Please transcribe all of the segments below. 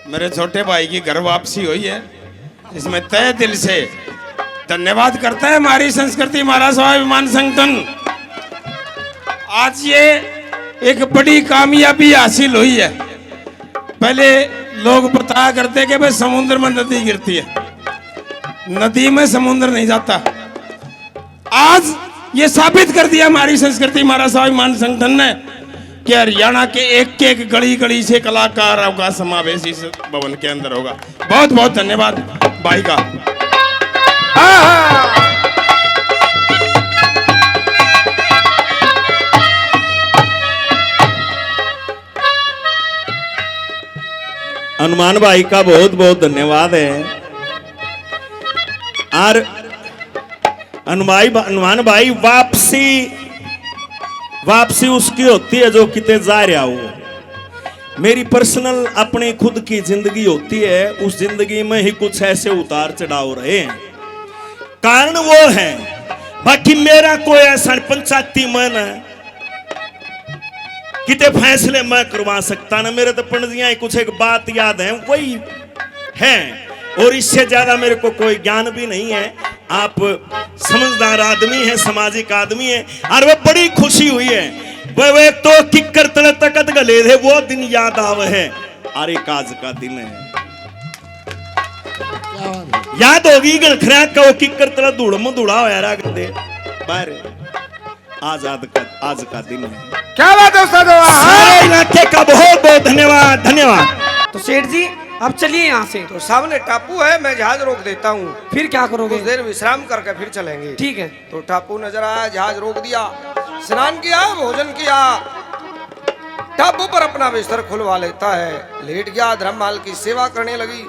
मेरे छोटे भाई की घर वापसी हुई है, इसमें तहे दिल से धन्यवाद करता है हमारी संस्कृति महाराज स्वाभिमान संगठन। आज ये एक बड़ी कामयाबी हासिल हुई है। पहले लोग बताया करते कि भाई समुद्र में नदी गिरती है, नदी में समुद्र नहीं जाता। आज ये साबित कर दिया हमारी संस्कृति महाराज स्वाभिमान संगठन ने कि हरियाणा के एक गली गली से कलाकारों का समावेश इस भवन के अंदर होगा। बहुत बहुत धन्यवाद भाई का। हनुमान भाई का बहुत बहुत धन्यवाद है। और हनुमान भाई वापसी उसकी होती है जो किते जा रहा हो। मेरी पर्सनल अपनी खुद की जिंदगी होती है, उस जिंदगी में ही कुछ ऐसे उतार चढ़ाव रहे हैं, कारण वो है। बाकी मेरा कोई ऐसा पंचायती मन है किते फैसले मैं करवा सकता ना। मेरे तो पंडिया कुछ एक बात याद है वही है, और इससे ज्यादा मेरे को कोई ज्ञान भी नहीं है। आप समझदार आदमी है, सामाजिक आदमी है, और वह बड़ी खुशी हुई है। वह एक तो किक्कर तले तकत गले थे, वो दिन याद आवे है। अरे काज का दिन है, याद होगी गलखरा का वो किक्कर तले धूड़ में धूड़ा हो यार दे बाहर। आज का दिन है। क्या बात है उस्ताद? सारे इलाके का बहुत बहुत धन्यवाद धन्यवाद। तो सेठ जी अब चलिए यहाँ से। तो सामने टापू है, मैं जहाज रोक देता हूँ, फिर क्या करोगे? कुछ देर विश्राम करके फिर चलेंगे। ठीक है। तो टापू नजर आया, जहाज रोक दिया, स्नान किया, भोजन किया, टापू पर अपना बिस्तर खुलवा लेता है, लेट गया। धर्ममाल की सेवा करने लगी।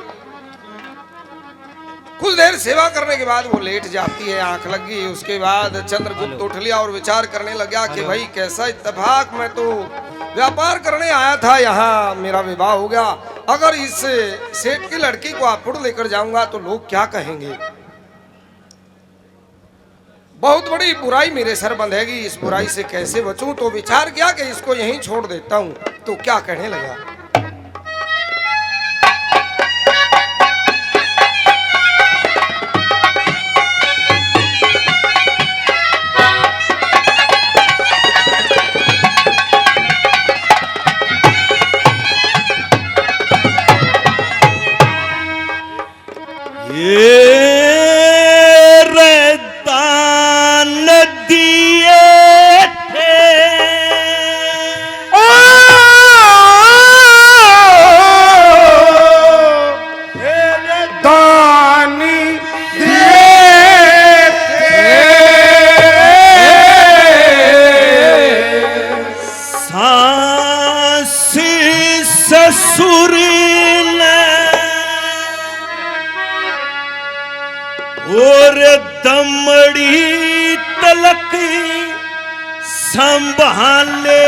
कुछ देर सेवा करने के बाद वो लेट जाती है, आंख लग गई। उसके बाद चंद्रगुप्त उठ लिया और विचार करने लगा कि भाई कैसा इत्तेफाक, मैं तो व्यापार करने आया था, यहाँ मेरा विवाह हो गया। अगर इस सेठ की लड़की को आपुड़ लेकर जाऊंगा तो लोग क्या कहेंगे, बहुत बड़ी बुराई मेरे सर बंधेगी। इस बुराई से कैसे बचूं? तो विचार किया कि इसको यहीं छोड़ देता हूं। तो क्या कहने लगा, और दमड़ी तलक संभाले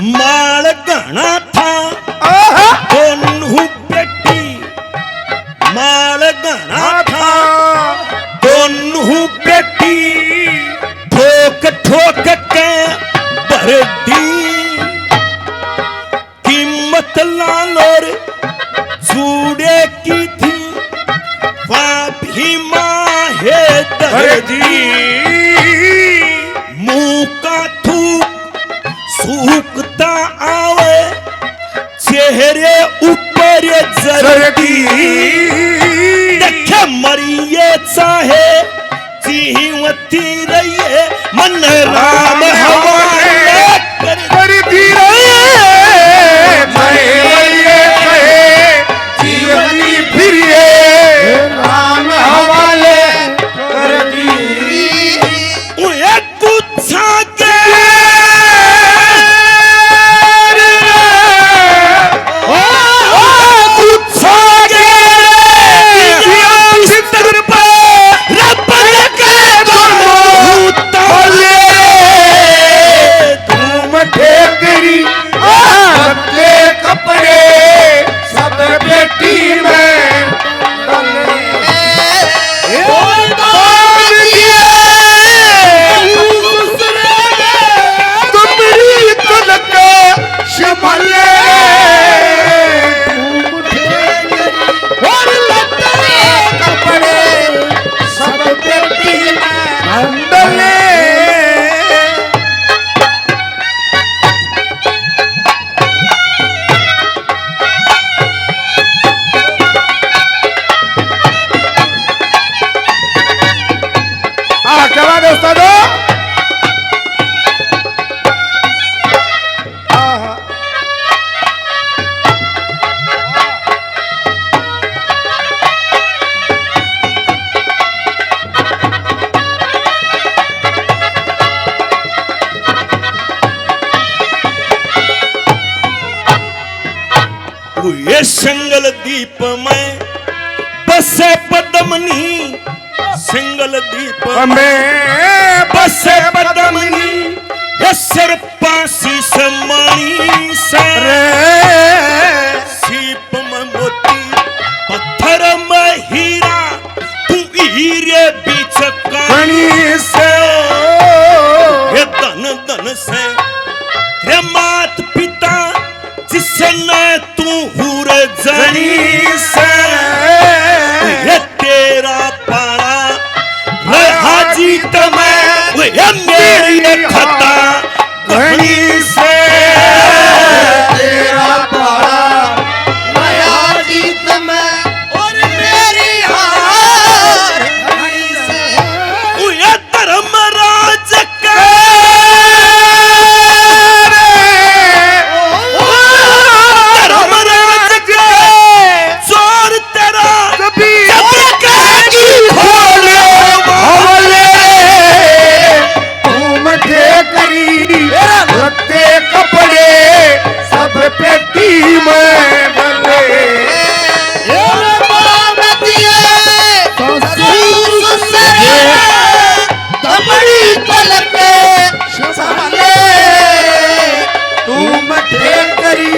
माल घना था दोनों बेटी, माल घना था दोनों बेटी, ठोक ठोक के भर दी कीमत लालोर चूड़े की थी, वह भी माहे दर्दी मुंह का थूक सूखता आवे चेहरे ऊपर ये संगल दीप में बसे पद्मनी, संगल दीप में बसे पद्मनी, ये सिर पासी समानी सर, सीप में मोती पत्थर में हीरा, तू हीरे बीच कणी से, ये धन धन से तेरे मात पिता जिससे न तू हूर जनी से, ये तेरा पारा रहा जीत में, ये मेरी खता घनी से, तेरा पारा नया जीत में और मेरी हार घड़ी से, ये धर्मराज के धर्मराज के जोर तेरा जब कहेगी खोले भोले, तुम करी लगते कपड़े सब पेटी में बने, दमड़ी पलके संभाले, तुम करी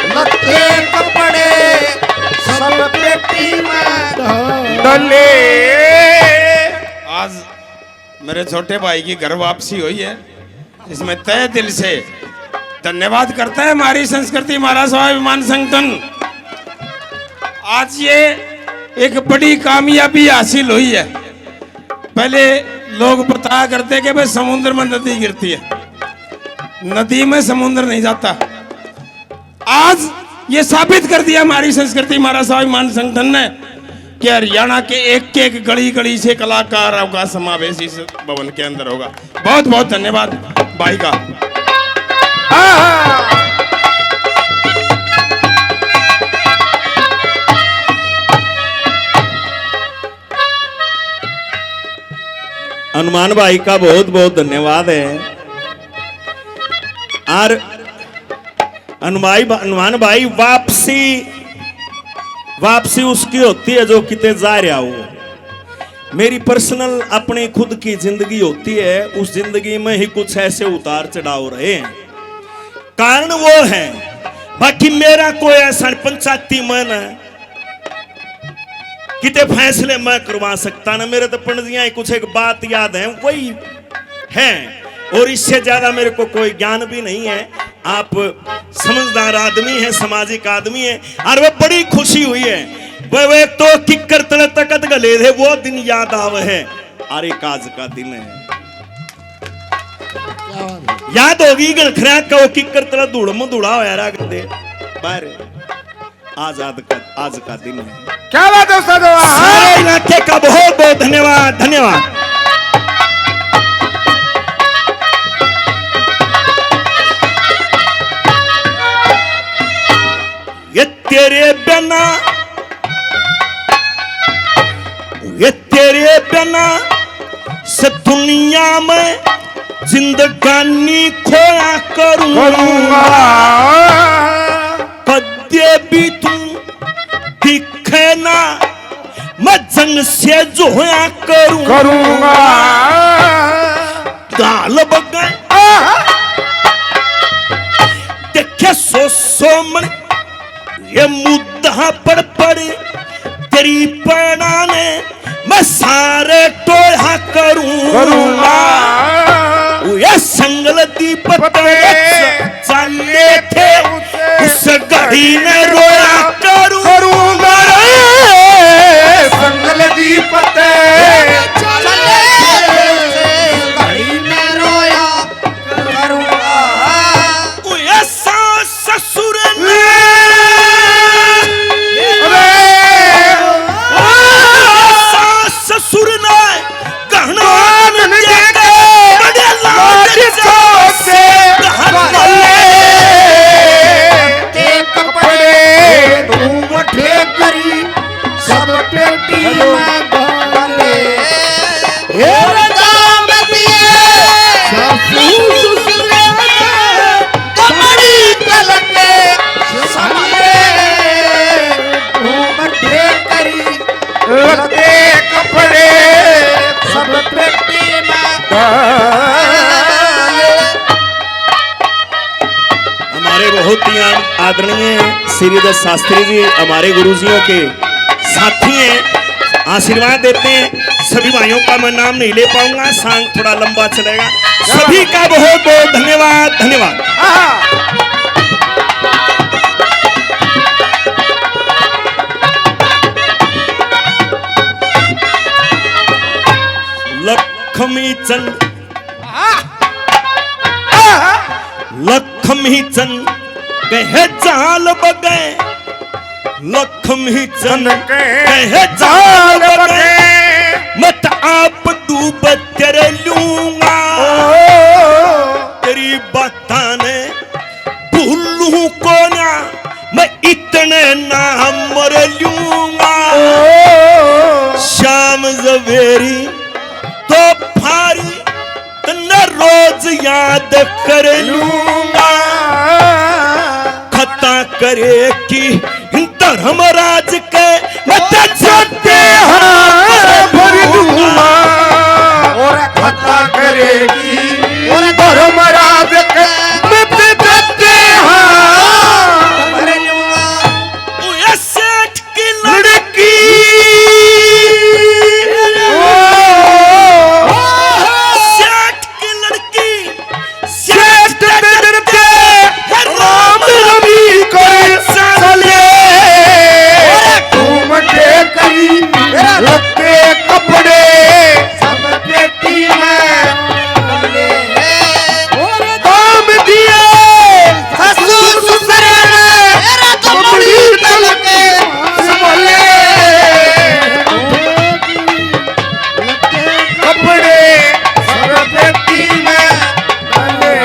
लगते कपड़े सब पेटी में डले। आज मेरे छोटे भाई की घर वापसी हुई है, इसमें तहे दिल से धन्यवाद करता है हमारी संस्कृति हमारा स्वाभिमान संगठन। आज ये एक बड़ी कामयाबी हासिल हुई है। पहले लोग बताया करते कि भाई समुद्र में नदी गिरती है, नदी में समुद्र नहीं जाता। आज ये साबित कर दिया हमारी संस्कृति हमारा स्वाभिमान संगठन ने कि हरियाणा के एक गली गली से कलाकारों का समावेश इस भवन के अंदर होगा। बहुत बहुत धन्यवाद भाई का। हनुमान भाई का बहुत बहुत धन्यवाद है। और हनुमान भाई वापसी उसकी होती है जो किते जा रहा हो। मेरी पर्सनल अपनी खुद की जिंदगी होती है, उस जिंदगी में ही कुछ ऐसे उतार चढ़ाव रहे हैं, कारण वो है। बाकी मेरा कोई ऐसा पंचायती मन है किते फैसले मैं करवा सकता ना। मेरे तो पंडित कुछ एक बात याद है वही है, और इससे ज्यादा मेरे को कोई ज्ञान भी नहीं है। आप समझदार आदमी हैं, सामाजिक आदमी हैं, और वह बड़ी खुशी हुई है। वह एक तो किक्कर तले तकत गले थे, वो दिन याद आवे है। अरे काज का दिन है, याद होगी गणखरा का वो किक्कर तले धूड़ धूड़ा हो यार बाहर। आज का दिन है। क्या बात है उस्ताद? सारे इलाके का बहुत बहुत धन्यवाद धन्यवाद। ये तेरे बिना से दुनिया में जिंदगानी खोया करूंगा, कद्य भी तू दिखे ना मैं जंग से जोया करूंगा। दाल बगल देखे सो मन ये मुद्दा पर पड़े तेरी पैना ने मैं सारे टोया करूंगा। ये संगल दीप चले थे उस घड़ी में रोया करूंगा। संगल दीप चले घड़ी में रोया करूंगा। ये सास ससुर ने ससुर ने गहना बड़े लाड से कपड़े हमारे बहुत ही आदरणीय श्रीदत्त शास्त्री जी हमारे गुरुजियों के साथी हैं, आशीर्वाद देते हैं। सभी भाइयों का मैं नाम नहीं ले पाऊंगा, सांग थोड़ा लंबा चलेगा। सभी का बहुत बहुत धन्यवाद, धन्यवाद। लक्ष्मी चंद लक्ष्मी चंद कहे जाल बगे, लक्ष्मी चंद कहे जाल बगे, मत आप डूब तेरे लूंगा, तेरी बातां ने भूलूं को ना, मैं इतने ना मर लूंगा। शाम सवेरी तो फारी तन्ने रोज याद कर लूंगा, खता करे कि धर्मराज के मैं ते भर दूंगा और खता करेगी और धर्मराज के मैं ते भर दूंगा। ये सेठ की लड़की लत्ते कपड़े सब पेटी में काम दिए ससुर ससुरे ने कपड़ी तलके संभले, कपड़े सब पेटी में डाले।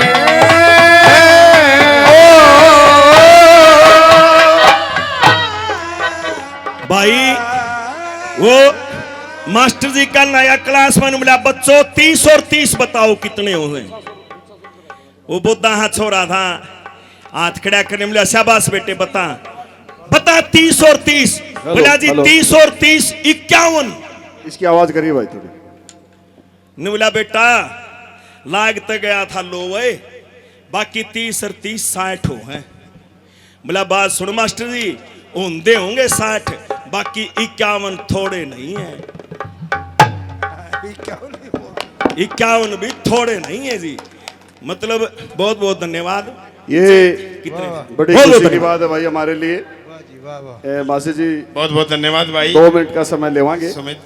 भाई वो मास्टर जी का नया क्लास में मिला, बच्चों 30 और 30 बताओ कितने हुए। वो बुद्धा हाथ छोड़ा था, हाथ खड़ा करने मिला, शाबाश बेटे बता बता 30 और 30। बोला जी 30 और 30 51। इसकी आवाज करिए भाई थोड़ी। ने बोला बेटा लाग तो गया था लो वे, बाकी 30 और 30 60 हो हैं। बोला बात सुन मास्टर जी, होंगे होंगे 60, बाकी 51 थोड़े नहीं है। 51 भी थोड़े नहीं है जी। मतलब बहुत बहुत धन्यवाद। ये कितने बड़ी बहुत खुशी की धन्यवाद। बात है भाई हमारे लिए। मासी जी बहुत बहुत धन्यवाद भाई। 2 मिनट का समय लेवांगे। सुमित